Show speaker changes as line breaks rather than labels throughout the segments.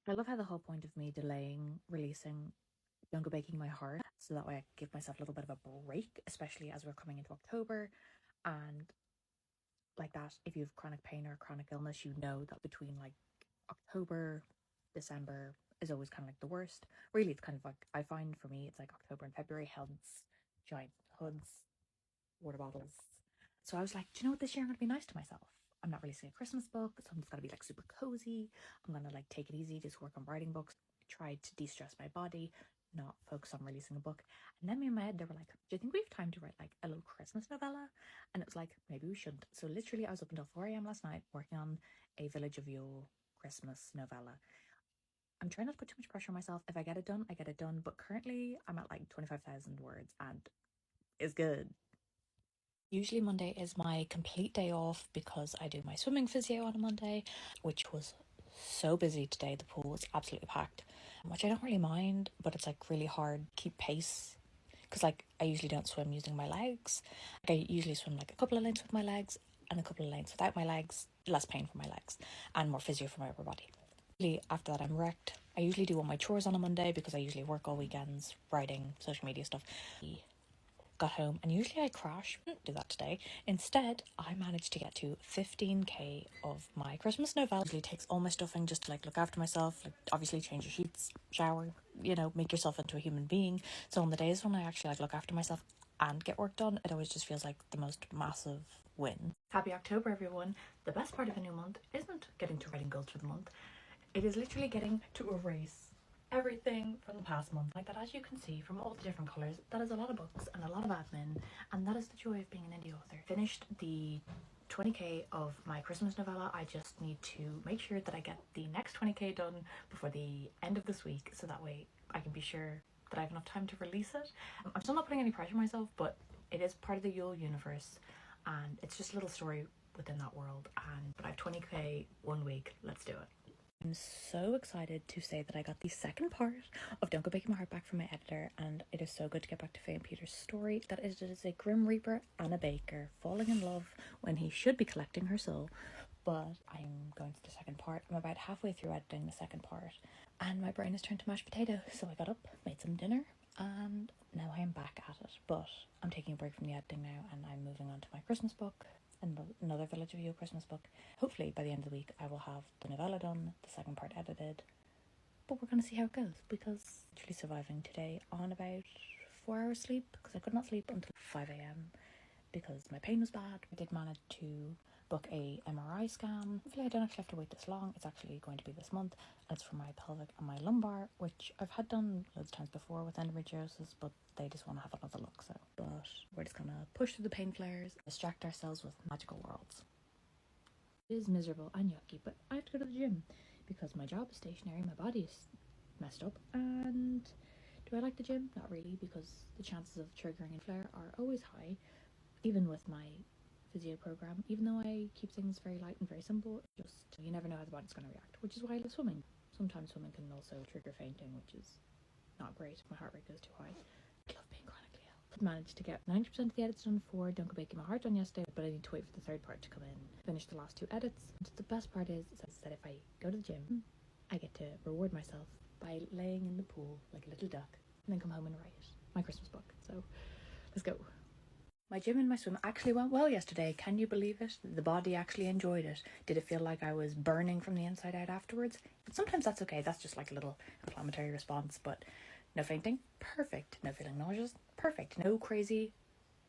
I love how the whole point of me delaying releasing Don't Go Baking My Heart, so that way I give myself a little bit of a break, especially as we're coming into October. And like that, if you have chronic pain or chronic illness, you know that between like October, December is always kind of like the worst. Really, it's kind of like, I find for me, it's like October and February, hoods, giant hoods, water bottles. So I was like, do you know what, this year I'm going to be nice to myself. I'm not releasing a Christmas book, so I'm just going to be like super cozy. I'm going to like take it easy, just work on writing books, try to de-stress my body, not focus on releasing a book. And then me and my head, they were like, do you think we have time to write like a little Christmas novella? And it was like, maybe we shouldn't. So literally I was up until 4 a.m. last night working on a Village of Yule Christmas novella. I'm trying not to put too much pressure on myself. If I get it done, I get it done. But currently I'm at like 25,000 words and it's good. Usually Monday is my complete day off because I do my swimming physio on a Monday, which was so busy today. The pool was absolutely packed, which I don't really mind, but it's like really hard to keep pace because like I usually don't swim using my legs. Like I usually swim like a couple of lanes with my legs and a couple of lanes without my legs, less pain for my legs and more physio for my upper body. After that I'm wrecked. I usually do all my chores on a Monday because I usually work all weekends, writing, social media stuff. Got home and usually I crash. Didn't do that today. Instead, I managed to get to 15k of my Christmas novella. It usually takes all my stuffing just to like look after myself, like obviously change your sheets, shower, make yourself into a human being. So on the days when I actually like look after myself and get work done, it always just feels like the most massive win. Happy October, everyone. The best part of a new month isn't getting to writing goals for the month. It is literally getting to erase everything from the past month. Like that, as you can see from all the different colours, that is a lot of books and a lot of admin, and that is the joy of being an indie author. Finished the 20k of my Christmas novella. I just need to make sure that I get the next 20k done before the end of this week, so that way I can be sure that I have enough time to release it. I'm still not putting any pressure on myself, but it is part of the Yule universe and it's just a little story within that world. But I have 20k 1 week. Let's do it. I'm so excited to say that I got the second part of Don't Go Baking My Heart back from my editor, and it is so good to get back to Faye and Peter's story. That it is a Grim Reaper and a baker falling in love when he should be collecting her soul. But I'm going to the second part. I'm about halfway through editing the second part, and my brain has turned to mashed potato. So I got up, made some dinner, and now I am back at it. But I'm taking a break from the editing now, and I'm moving on to my Christmas book. Another Village of You Christmas book. Hopefully by the end of the week I will have the novella done, the second part edited, but we're going to see how it goes, because I'm actually surviving today on about 4 hours sleep because I could not sleep until 5 a.m. because my pain was bad. I did manage to book a MRI scan. Hopefully I don't actually have to wait this long. It's actually going to be this month, and it's for my pelvic and my lumbar, which I've had done loads of times before with endometriosis, but they just want to have another look. So, but we're just gonna push through the pain flares, distract ourselves with magical worlds. It is miserable and yucky, but I have to go to the gym because my job is stationary, my body is messed up, and do I like the gym? Not really, because the chances of triggering a flare are always high, even with my physio program. Even though I keep things very light and very simple, just you never know how the body's going to react, which is why I love swimming. Sometimes swimming can also trigger fainting, which is not great. My heart rate goes too high. I love being chronically ill. I managed to get 90% of the edits done for Don't Go Baking My Heart done yesterday, but I need to wait for the third part to come in. Finish the last 2 edits. And the best part is that if I go to the gym, I get to reward myself by laying in the pool like a little duck and then come home and write my Christmas book. So let's go. My gym and my swim actually went well yesterday. Can you believe it? The body actually enjoyed it. Did it feel like I was burning from the inside out afterwards? But sometimes that's okay. That's just like a little inflammatory response. But no fainting? Perfect. No feeling nauseous? Perfect. No crazy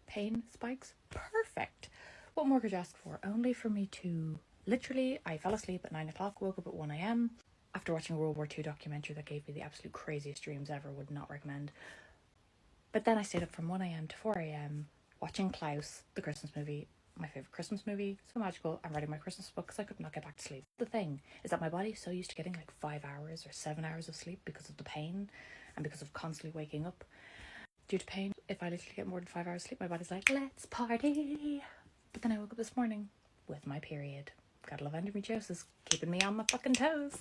pain spikes? Perfect. What more could you ask for? Only for me to... Literally, I fell asleep at 9 o'clock, woke up at 1 a.m. after watching a World War II documentary that gave me the absolute craziest dreams ever. Would not recommend. But then I stayed up from 1 a.m. to 4 a.m. watching Klaus, the Christmas movie, my favourite Christmas movie, so magical. I'm writing my Christmas book because I could not get back to sleep. The thing is that my body is so used to getting like 5 hours or 7 hours of sleep because of the pain and because of constantly waking up due to pain. If I literally get more than 5 hours sleep, my body's like, let's party. But then I woke up this morning with my period. Gotta love endometriosis, keeping me on my fucking toes.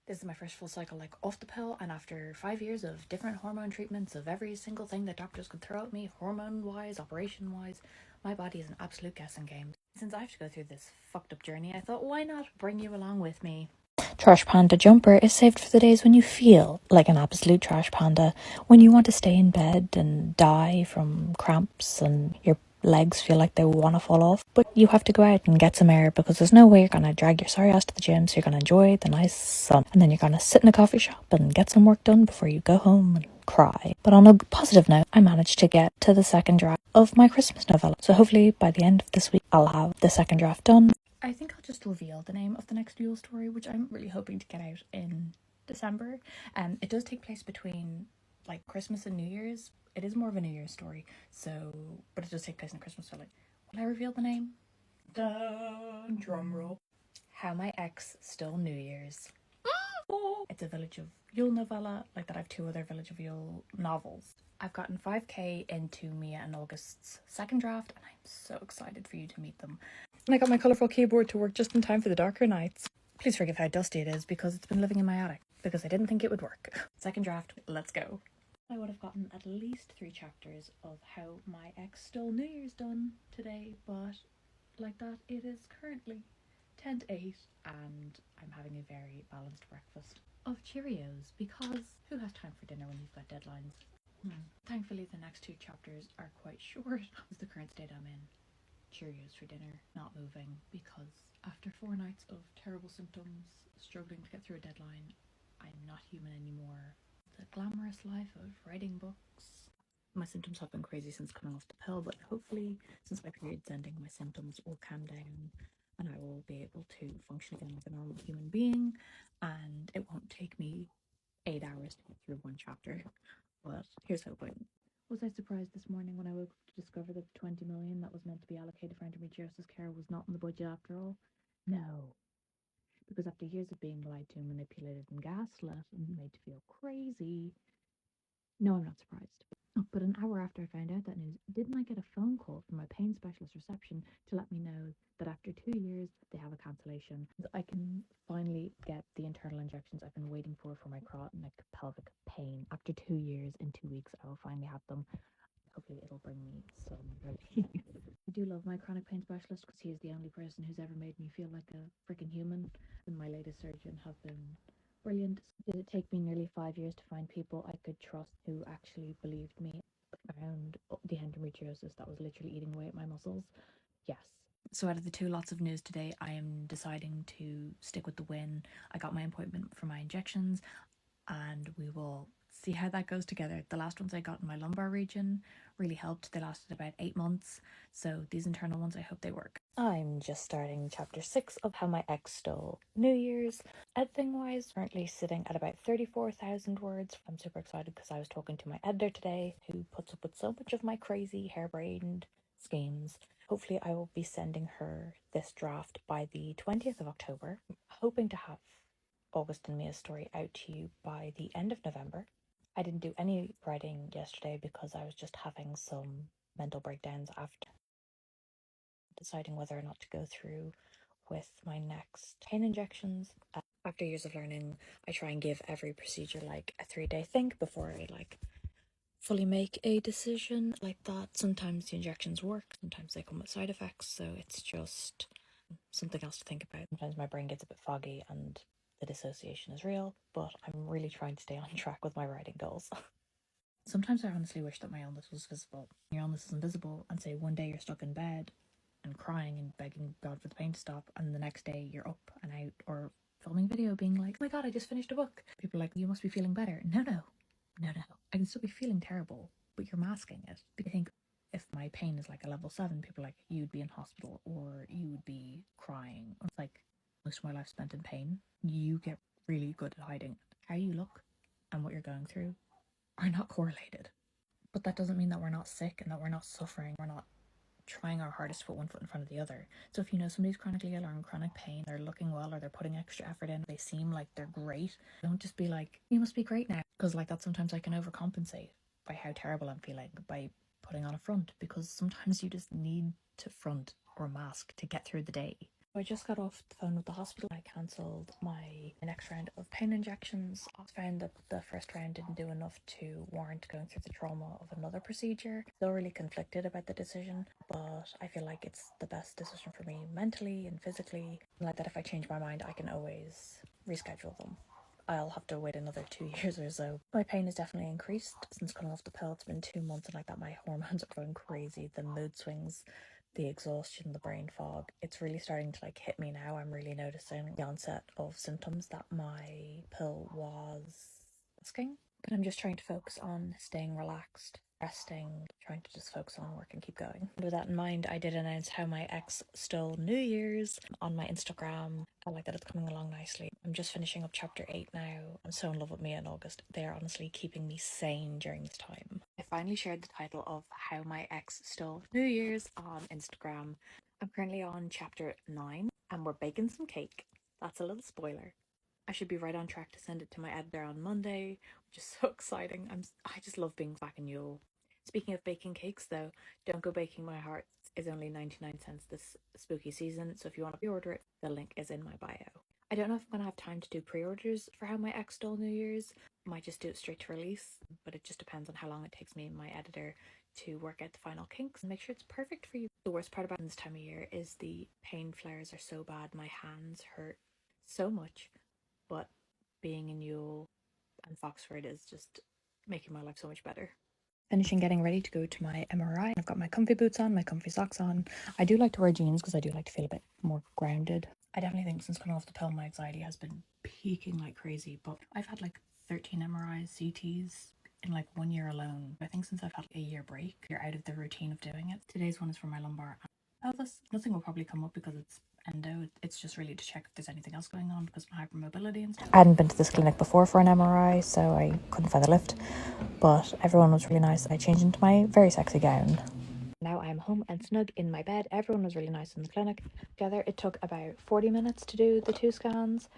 This is my first full cycle like off the pill, and after 5 years of different hormone treatments of every single thing that doctors could throw at me, hormone wise, operation wise, my body is an absolute guessing game. Since I have to go through this fucked up journey, I thought, why not bring you along with me? Trash Panda jumper is saved for the days when you feel like an absolute trash panda, when you want to stay in bed and die from cramps and your legs feel like they want to fall off, but you have to go out and get some air because there's no way you're going to drag your sorry ass to the gym, so you're going to enjoy the nice sun, and then you're going to sit in a coffee shop and get some work done before you go home and cry. But on a positive note, I managed to get to the second draft of my Christmas novella, so hopefully by the end of this week I'll have the second draft done. I think I'll just reveal the name of the next Yule story, which I'm really hoping to get out in December. It does take place between like Christmas and New Year's. It is more of a New Year's story, so but it does take place in Christmas. So like, will I reveal the name? Dun, drum roll. How My Ex Stole New Year's. It's a Village of Yule novella, like that. I have two other Village of Yule novels. I've gotten 5k into Mia and August's second draft, and I'm so excited for you to meet them. And I got my colourful keyboard to work just in time for the darker nights. Please forgive how dusty it is because it's been living in my attic, because I didn't think it would work. Second draft, let's go. I would have gotten at least 3 chapters of How My Ex Stole New Year's done today, but like that, it is currently 10 to 8 and I'm having a very balanced breakfast of Cheerios, because who has time for dinner when you've got deadlines? Thankfully the next 2 chapters are quite short. Is the current state I'm in. Cheerios for dinner, not moving, because after 4 nights of terrible symptoms, struggling to get through a deadline, I'm not human anymore. The glamorous life of writing books. My symptoms have been crazy since coming off the pill, but hopefully since my period's ending my symptoms will calm down and I will be able to function again like a normal human being, and it won't take me 8 hours to get through 1 chapter. But here's hoping. Was I surprised this morning when I woke up to discover that the 20 million that was meant to be allocated for endometriosis care was not in the budget after all? No. Because after years of being lied to, manipulated, and gaslit, and made to feel crazy, no, I'm not surprised. But an hour after I found out that news, didn't I get a phone call from my pain specialist reception to let me know that after 2 years they have a cancellation. I can finally get the internal injections I've been waiting for my chronic pelvic pain. After 2 years and 2 weeks, I will finally have them. Hopefully it'll bring me some relief. I do love my chronic pain specialist because he is the only person who's ever made me feel like a freaking human. And my latest surgeon have been brilliant. Did it take me nearly 5 years to find people I could trust who actually believed me around the endometriosis that was literally eating away at my muscles? Yes. So out of the 2 lots of news today, I am deciding to stick with the win. I got my appointment for my injections and we will see how that goes together. The last ones I got in my lumbar region really helped. They lasted about 8 months. So these internal ones, I hope they work. I'm just starting chapter 6 of How My Ex Stole New Year's. Editing wise, currently sitting at about 34,000 words. I'm super excited because I was talking to my editor today who puts up with so much of my crazy harebrained schemes. Hopefully I will be sending her this draft by the 20th of October. I'm hoping to have August and Mia's story out to you by the end of November. I didn't do any writing yesterday because I was just having some mental breakdowns after deciding whether or not to go through with my next pain injections. After years of learning, I try and give every procedure like a 3-day think before I fully make a decision like that. Sometimes the injections work, sometimes they come with side effects, so it's just something else to think about. Sometimes my brain gets a bit foggy and the dissociation is real, but I'm really trying to stay on track with my writing goals. Sometimes I honestly wish that my illness was visible. Your illness is invisible, and say one day you're stuck in bed and crying and begging God for the pain to stop, and the next day you're up and out or filming video being like, oh my God, I just finished a book. People are like, you must be feeling better. No. I can still be feeling terrible, but you're masking it. I think if my pain is like a level 7, people are like, you'd be in hospital or you would be crying. It's like most of my life spent in pain. You get really good at hiding. How you look and what you're going through are not correlated. But that doesn't mean that we're not sick and that we're not suffering. We're not trying our hardest to put one foot in front of the other. So if you know somebody's chronically ill or in chronic pain, they're looking well or they're putting extra effort in, they seem like they're great, don't just be like, you must be great now. Because like that, sometimes I can overcompensate by how terrible I'm feeling by putting on a front, because sometimes you just need to front or mask to get through the day. I just got off the phone with the hospital. I cancelled my next round of pain injections. I found that the first round didn't do enough to warrant going through the trauma of another procedure. Still really conflicted about the decision, but I feel it's the best decision for me mentally and physically. Like that, if I change my mind, I can always reschedule them. I'll have to wait another 2 years or so. My pain has definitely increased since coming off the pill. It's been 2 months and like that my hormones are going crazy. The mood swings, the exhaustion, the brain fog. It's really starting to like hit me now. I'm really noticing the onset of symptoms that my pill was masking. But I'm just trying to focus on staying relaxed, resting, trying to just focus on work and keep going. And with that in mind, I did announce how my ex stole New Year's on my Instagram. I like that it's coming along nicely. I'm just finishing up chapter 8 now. I'm so in love with Mia and August. They are honestly keeping me sane during this time. I finally shared the title of How My Ex Stole New Year's on Instagram. I'm currently on chapter 9 and we're baking some cake. That's a little spoiler. I should be right on track to send it to my editor on Monday, which is so exciting. I just love being back in Yule. Speaking of baking cakes though, Don't Go Baking My Heart is only 99 cents this spooky season, so if you want to pre-order it, the link is in my bio. I don't know if I'm going to have time to do pre-orders for How My Ex Stole New Year's. I might just do it straight to release, but it just depends on how long it takes me and my editor to work out the final kinks and make sure it's perfect for you. The worst part about this time of year is the pain flares are so bad, my hands hurt so much, but being in Yule and Foxford is just making my life so much better. Finishing getting ready to go to my MRI. I've got my comfy boots on, my comfy socks on. I do like to wear jeans because I do like to feel a bit more grounded. I definitely think since coming off the pill, my anxiety has been peaking like crazy, but I've had like 13 MRIs, CTs in like 1 year alone. I think since I've had a year break, you're out of the routine of doing it. Today's one is for my lumbar and pelvis. Nothing will probably come up because it's endo. It's just really to check if there's anything else going on because of my hypermobility and stuff. I hadn't been to this clinic before for an MRI, so I couldn't find the lift, but everyone was really nice. I changed into my very sexy gown. Now I am home and snug in my bed. Everyone was really nice in the clinic. Together it took about 40 minutes to do the 2 scans.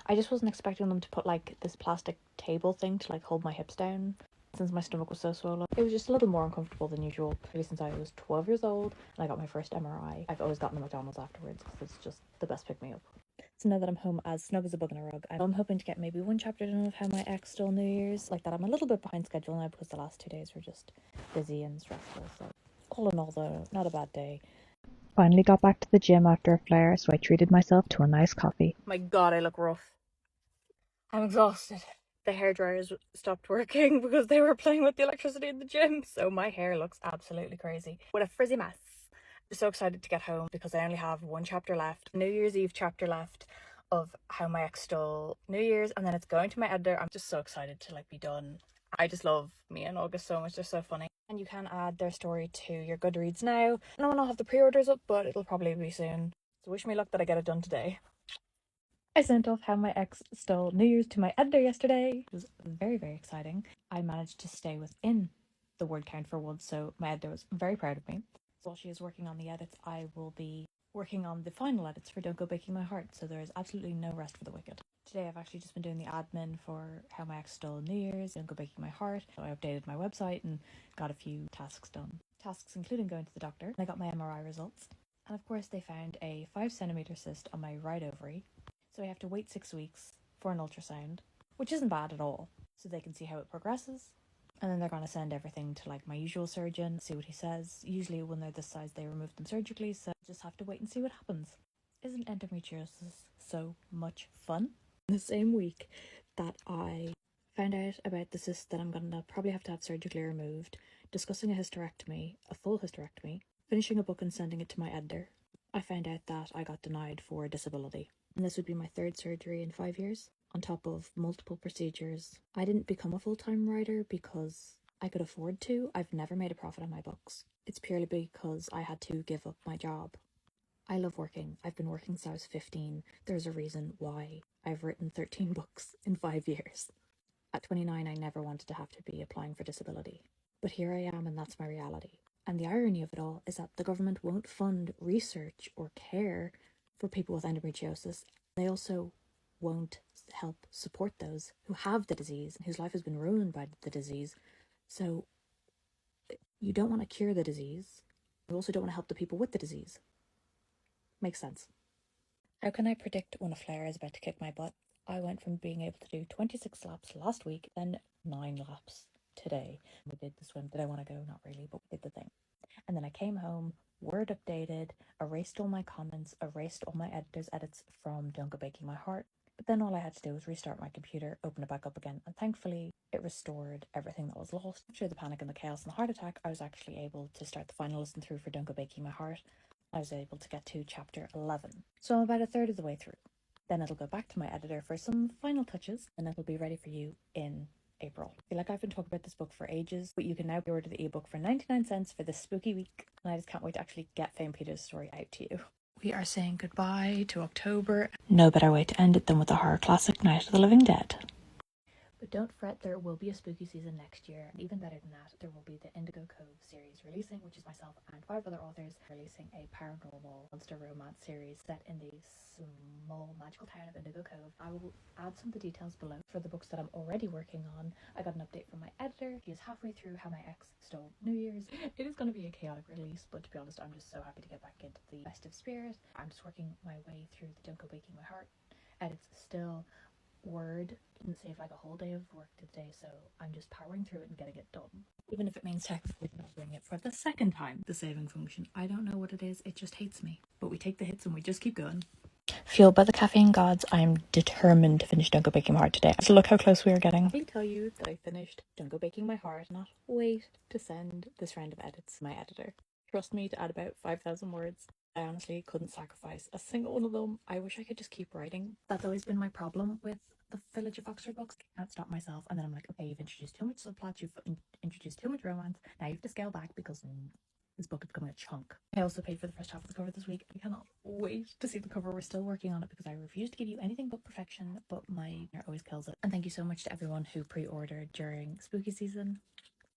I just wasn't expecting them to put like this plastic table thing to like hold my hips down since my stomach was so swollen. It was just a little more uncomfortable than usual. Maybe since I was 12 years old and I got my first MRI. I've always gotten the McDonald's afterwards because it's just the best pick-me-up. So now that I'm home as snug as a bug in a rug, I'm hoping to get maybe 1 chapter done of How My Ex Stole New Year's. Like that I'm a little bit behind schedule now because the last 2 days were just busy and stressful. So all in all though, not a bad day. Finally got back to the gym after a flare, so I treated myself to a nice coffee. My god, I look rough. I'm exhausted. The hairdryers stopped working because they were playing with the electricity in the gym, so my hair looks absolutely crazy with a frizzy mess. I'm so excited to get home because I only have 1 chapter left, New Year's Eve chapter left of How My Ex Stole New Year's, and then it's going to my editor. I'm just so excited to like be done. I just love Mia and August so much. They're so funny. And you can add their story to your Goodreads now. No one will have the pre-orders up, but it'll probably be soon. So wish me luck that I get it done today. I sent off How My Ex Stole New Year's to my editor yesterday. It was very, very exciting. I managed to stay within the word count for once, so my editor was very proud of me. So while she is working on the edits, I will be working on the final edits for Don't Go Baking My Heart, so there is absolutely no rest for the wicked. Today I've actually just been doing the admin for How My Ex Stole New Year's, Don't Go Baking My Heart. So I updated my website and got a few tasks done. Tasks including going to the doctor, and I got my MRI results. And of course they found a 5 centimeter cyst on my right ovary, so I have to wait 6 weeks for an ultrasound, which isn't bad at all, so they can see how it progresses. And then they're going to send everything to like my usual surgeon, see what he says. Usually when they're this size they remove them surgically, so just have to wait and see what happens. Isn't endometriosis so much fun? The same week that I found out about the cyst that I'm going to probably have to have surgically removed, discussing a hysterectomy, a full hysterectomy, finishing a book and sending it to my editor, I found out that I got denied for disability. And this would be my 3rd surgery in 5 years, on top of multiple procedures. I didn't become a full-time writer because I could afford to. I've never made a profit on my books. It's purely because I had to give up my job. I love working. I've been working since I was 15. There's a reason why I've written 13 books in 5 years. At 29, I never wanted to have to be applying for disability. But here I am, and that's my reality. And the irony of it all is that the government won't fund research or care for people with endometriosis. They also won't help support those who have the disease and whose life has been ruined by the disease. So you don't want to cure the disease. You also don't want to help the people with the disease. Makes sense. How can I predict when a flare is about to kick my butt? I went from being able to do 26 laps last week, then 9 laps today. We did the swim. Did I want to go? Not really, but we did the thing. And then I came home, Word updated, erased all my comments, erased all my editor's edits from Don't Go Baking My Heart, But then all I had to do was restart my computer, open it back up again, and thankfully it restored everything that was lost. After the panic and the chaos and the heart attack, I was actually able to start the final listen through for Don't Go Baking My Heart. I was able to get to chapter 11. So I'm about a third of the way through. Then it'll go back to my editor for some final touches, and it'll be ready for you in April. I feel like I've been talking about this book for ages, but you can now order the ebook for 99 cents for this spooky week, and I just can't wait to actually get Fame Peter's story out to you. We are saying goodbye to October. No better way to end it than with a horror classic, Night of the Living Dead. But don't fret, there will be a spooky season next year, and even better than that, there will be the Indigo Cove series releasing, which is myself and 5 other authors releasing a paranormal monster romance series set in the small magical town of Indigo Cove. I will add some of the details below. For the books that I'm already working on, I got an update from my editor. He is halfway through How My Ex Stole New Year's. It is going to be a chaotic release, but to be honest, I'm just so happy to get back into the festive spirit. I'm just working my way through the Don't Go Baking My Heart edits still. Word didn't save like a whole day of work today, so I'm just powering through it and getting it done. Even if it means technically not doing it for the second time, the saving function. I don't know what it is, it just hates me. But we take the hits and we just keep going. Fueled by the caffeine gods, I'm determined to finish Don't Go Baking My Heart today. So look how close we are getting. Let me tell you that I finished Don't Go Baking My Heart. Not wait to send this round of edits to my editor. Trust me to add about 5,000 words. I honestly couldn't sacrifice a single one of them. I wish I could just keep writing. That's always been my problem with the Village of Oxford books. I can't stop myself, and then I'm like, okay, you've introduced too much subplots, you've introduced too much romance, now you have to scale back because this book is becoming a chunk. I also paid for the first half of the cover this week. I cannot wait to see the cover. We're still working on it because I refuse to give you anything but perfection, but my partner always kills it. And thank you so much to everyone who pre-ordered during spooky season.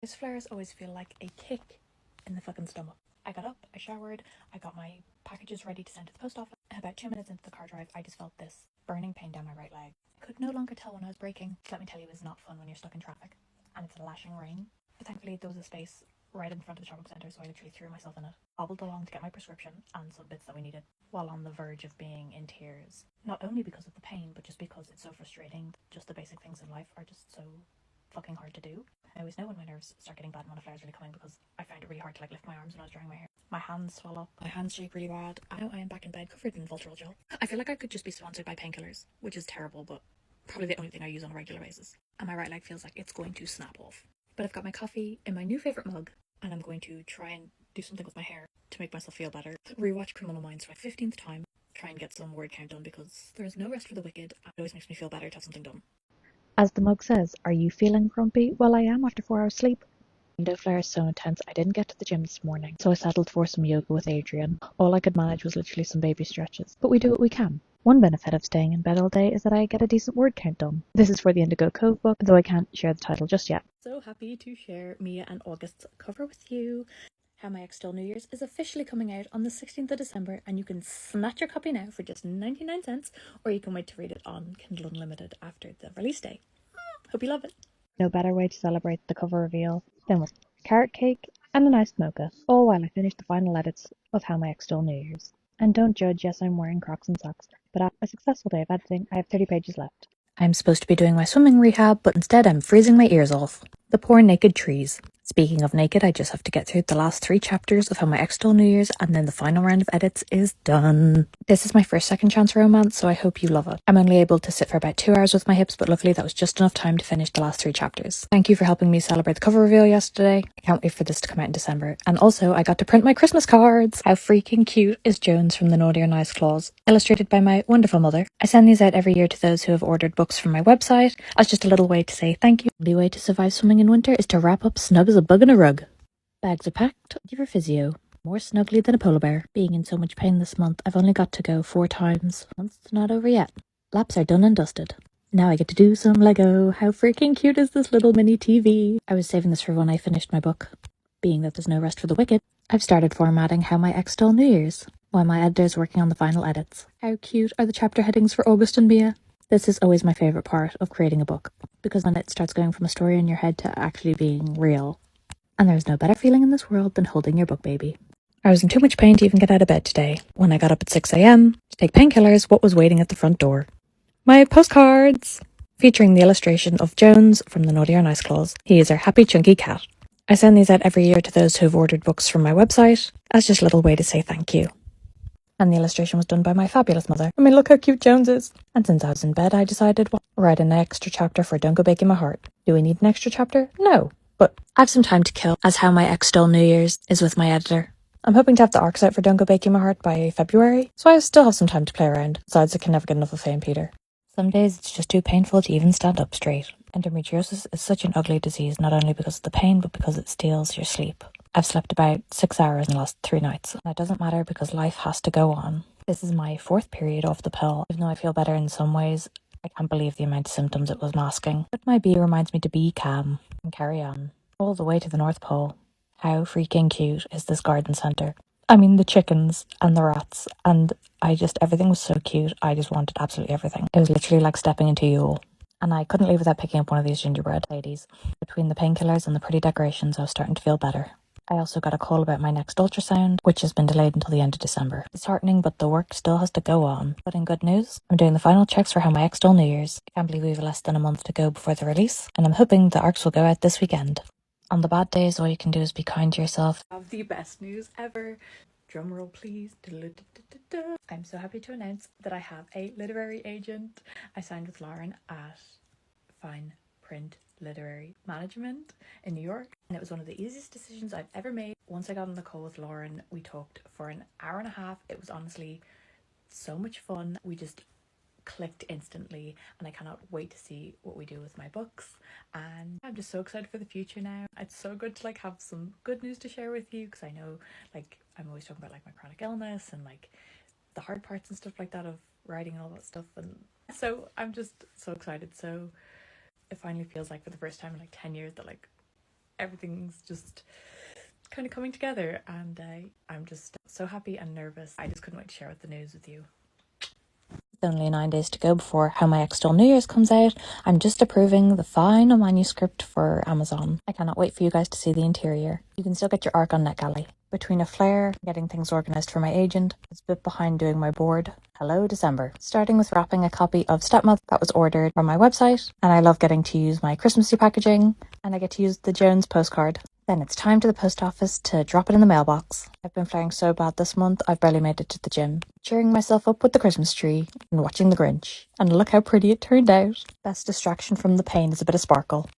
These flares always feel like a kick in the fucking stomach. I got up, I showered, I got my packages ready to send to the post office. About 2 minutes into the car drive, I just felt this burning pain down my right leg. I could no longer tell when I was braking. Let me tell you, it's not fun when you're stuck in traffic and it's lashing rain. But thankfully there was a space right in front of the shopping centre, so I literally threw myself in it, hobbled along to get my prescription and some bits that we needed, while on the verge of being in tears. Not only because of the pain, but just because it's so frustrating. Just the basic things in life are just so fucking hard to do. I always know when my nerves start getting bad and when a flare is really coming, because I find it really hard to like lift my arms when I was drying my hair. My hands swell up, my hands shake really bad. I know I am back in bed covered in Voltarol gel. I feel like I could just be sponsored by painkillers, which is terrible, but probably the only thing I use on a regular basis. And my right leg feels like it's going to snap off. But I've got my coffee in my new favourite mug, and I'm going to try and do something with my hair to make myself feel better. Rewatch Criminal Minds for my 15th time, try and get some word count done, because there is no rest for the wicked. It always makes me feel better to have something done. As the mug says, are you feeling grumpy? Well, I am after 4 hours sleep. Window flare is so intense, I didn't get to the gym this morning, so I settled for some yoga with Adrian. All I could manage was literally some baby stretches, but we do what we can. One benefit of staying in bed all day is that I get a decent word count done. This is for the Indigo Cove book, though I can't share the title just yet. So happy to share Mia and August's cover with you. How My Ex Stole New Year's is officially coming out on the 16th of December, and you can snatch your copy now for just 99 cents, or you can wait to read it on Kindle Unlimited after the release day. Hope you love it. No better way to celebrate the cover reveal than with carrot cake and a nice mocha, all while I finish the final edits of How My Ex Stole New Year's. And don't judge, yes, I'm wearing Crocs and socks, but after a successful day of editing, I have 30 pages left. I'm supposed to be doing my swimming rehab, but instead I'm freezing my ears off. The poor naked trees. Speaking of naked, I just have to get through the last 3 chapters of How My Ex Stole New Year's, and then the final round of edits is done. This is my first second chance romance, so I hope you love it. I'm only able to sit for about 2 hours with my hips, but luckily that was just enough time to finish the last 3 chapters. Thank you for helping me celebrate the cover reveal yesterday. I can't wait for this to come out in December. And also, I got to print my Christmas cards. How freaking cute is Jones from the Naughty or Nice Clause, illustrated by my wonderful mother. I send these out every year to those who have ordered books from my website as just a little way to say thank you. The only way to survive swimming in winter is to wrap up snug as a bug in a rug. Bags are packed. Give your physio. More snuggly than a polar bear. Being in so much pain this month, I've only got to go 4 times. Month's not over yet. Laps are done and dusted. Now I get to do some Lego. How freaking cute is this little mini TV? I was saving this for when I finished my book. Being that there's no rest for the wicked, I've started formatting How My Ex Stole New Year's, while my editor's working on the final edits. How cute are the chapter headings for August and Mia? This is always my favourite part of creating a book, because when it starts going from a story in your head to actually being real. And there's no better feeling in this world than holding your book baby. I was in too much pain to even get out of bed today. When I got up at 6 a.m. to take painkillers, what was waiting at the front door? My postcards! Featuring the illustration of Jones from the Naughty or Nice Clause. He is our happy chunky cat. I send these out every year to those who have ordered books from my website as just a little way to say thank you. And the illustration was done by my fabulous mother. I mean, look how cute Jones is. And since I was in bed, I decided, well, write an extra chapter for Don't Go Baking My Heart. Do we need an extra chapter? No. But I've some time to kill, as how my ex stole New Year's is with my editor. I'm hoping to have the arcs out for Don't Go Baking My Heart by February, so I still have some time to play around. Besides, I can never get enough of Faye and Peter. Some days it's just too painful to even stand up straight. Endometriosis is such an ugly disease, not only because of the pain, but because it steals your sleep. I've slept about 6 hours in the last 3 nights. And it doesn't matter because life has to go on. This is my 4th period off the pill. Even though I feel better in some ways, I can't believe the amount of symptoms it was masking. But my bee reminds me to be calm and carry on. All the way to the North Pole. How freaking cute is this garden centre? I mean, the chickens and the rats, and everything was so cute. I just wanted absolutely everything. It was literally like stepping into Yule. And I couldn't leave without picking up one of these gingerbread ladies. Between the painkillers and the pretty decorations, I was starting to feel better. I also got a call about my next ultrasound, which has been delayed until the end of December. It's disheartening, but the work still has to go on. But in good news, I'm doing the final checks for How My Ex Stole New Year's. I can't believe we have less than a month to go before the release, and I'm hoping the arcs will go out this weekend. On the bad days, all you can do is be kind to yourself. I have the best news ever. Drumroll, please. I'm so happy to announce that I have a literary agent. I signed with Lauren at Fine Print Literary Management in New York, and it was one of the easiest decisions I've ever made. Once I got on the call with Lauren, we talked for an hour and a half. It was honestly so much fun. We just clicked instantly, and I cannot wait to see what we do with my books. And I'm just so excited for the future now. It's so good to have some good news to share with you, because I know I'm always talking about my chronic illness and the hard parts and stuff like that of writing and all that stuff, and so I'm just so excited. So it finally feels like for the first time in 10 years that everything's just kind of coming together, and I'm just so happy and nervous. I just couldn't wait to share the news with you. It's only 9 days to go before How My Ex Stole New Year's comes out. I'm just approving the final manuscript for Amazon. I cannot wait for you guys to see the interior. You can still get your arc on NetGalley. Between a flare, getting things organised for my agent, it's a bit behind doing my board. Hello, December. Starting with wrapping a copy of Stepmother that was ordered from my website, and I love getting to use my Christmassy packaging, and I get to use the Jones postcard. Then it's time to the post office to drop it in the mailbox. I've been flaring so bad this month, I've barely made it to the gym. Cheering myself up with the Christmas tree and watching The Grinch. And look how pretty it turned out. Best distraction from the pain is a bit of sparkle.